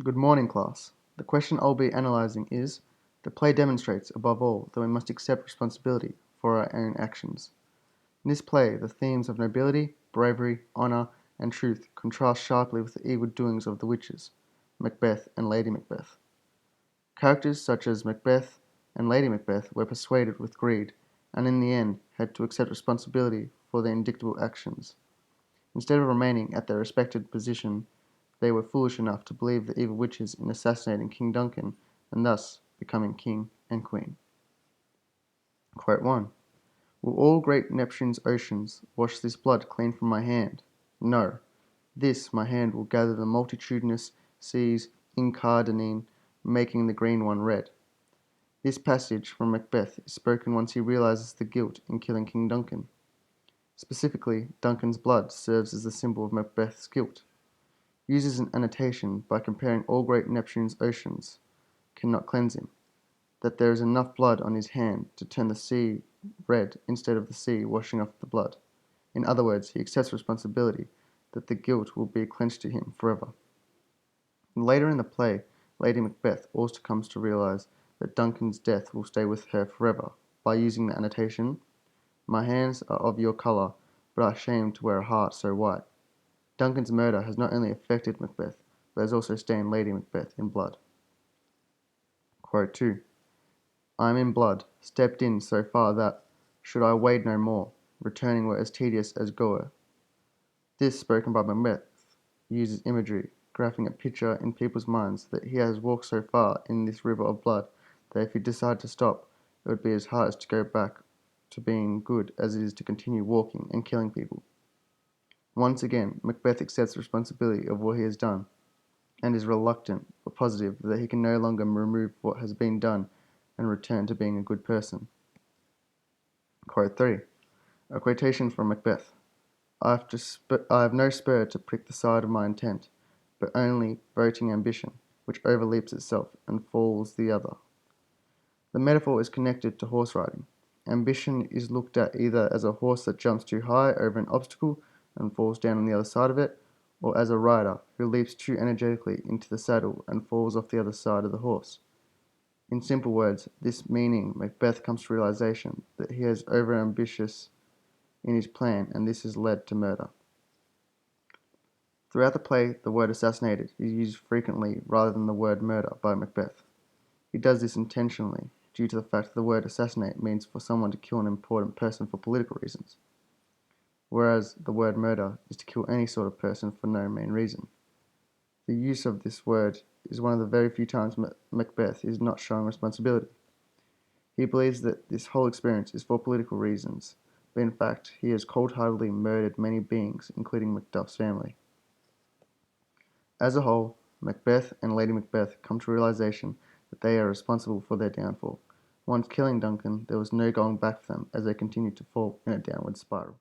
Good morning, class. The question I'll be analysing is, the play demonstrates, above all, that we must accept responsibility for our own actions. In this play, the themes of nobility, bravery, honour, and truth contrast sharply with the evil doings of the witches, Macbeth and Lady Macbeth. Characters such as Macbeth and Lady Macbeth were persuaded with greed, and in the end had to accept responsibility for their indictable actions. Instead of remaining at their respected position, they were foolish enough to believe the evil witches in assassinating King Duncan and thus becoming king and queen. Quote 1. Will all great Neptune's oceans wash this blood clean from my hand? No. This my hand will gather the multitudinous seas incarnadine, making the green one red. This passage from Macbeth is spoken once he realizes the guilt in killing King Duncan. Specifically, Duncan's blood serves as the symbol of Macbeth's guilt. Uses an annotation by comparing all great Neptune's oceans cannot cleanse him, that there is enough blood on his hand to turn the sea red instead of the sea washing off the blood. In other words, he accepts responsibility that the guilt will be cleansed to him forever. Later in the play, Lady Macbeth also comes to realize that Duncan's death will stay with her forever by using the annotation, "My hands are of your colour, but are ashamed to wear a heart so white." Duncan's murder has not only affected Macbeth, but has also stained Lady Macbeth in blood. Quote 2. I am in blood, stepped in so far that, should I wade no more, returning were as tedious as goer. This, spoken by Macbeth, uses imagery, graphing a picture in people's minds that he has walked so far in this river of blood that if he decided to stop, it would be as hard to go back to being good as it is to continue walking and killing people. Once again, Macbeth accepts responsibility of what he has done, and is reluctant but positive that he can no longer remove what has been done and return to being a good person. Quote 3. A quotation from Macbeth. I have no spur to prick the side of my intent, but only boating ambition, which overleaps itself and falls the other. The metaphor is connected to horse riding. Ambition is looked at either as a horse that jumps too high over an obstacle and falls down on the other side of it, or as a rider who leaps too energetically into the saddle and falls off the other side of the horse. In simple words, this meaning Macbeth comes to realization that he is overambitious in his plan, and this has led to murder. Throughout the play, the word assassinated is used frequently rather than the word murder by Macbeth. He does this intentionally, due to the fact that the word assassinate means for someone to kill an important person for political reasons, whereas the word murder is to kill any sort of person for no main reason. The use of this word is one of the very few times Macbeth is not showing responsibility. He believes that this whole experience is for political reasons, but in fact he has cold-heartedly murdered many beings, including Macduff's family. As a whole, Macbeth and Lady Macbeth come to realization that they are responsible for their downfall. Once killing Duncan, there was no going back for them as they continued to fall in a downward spiral.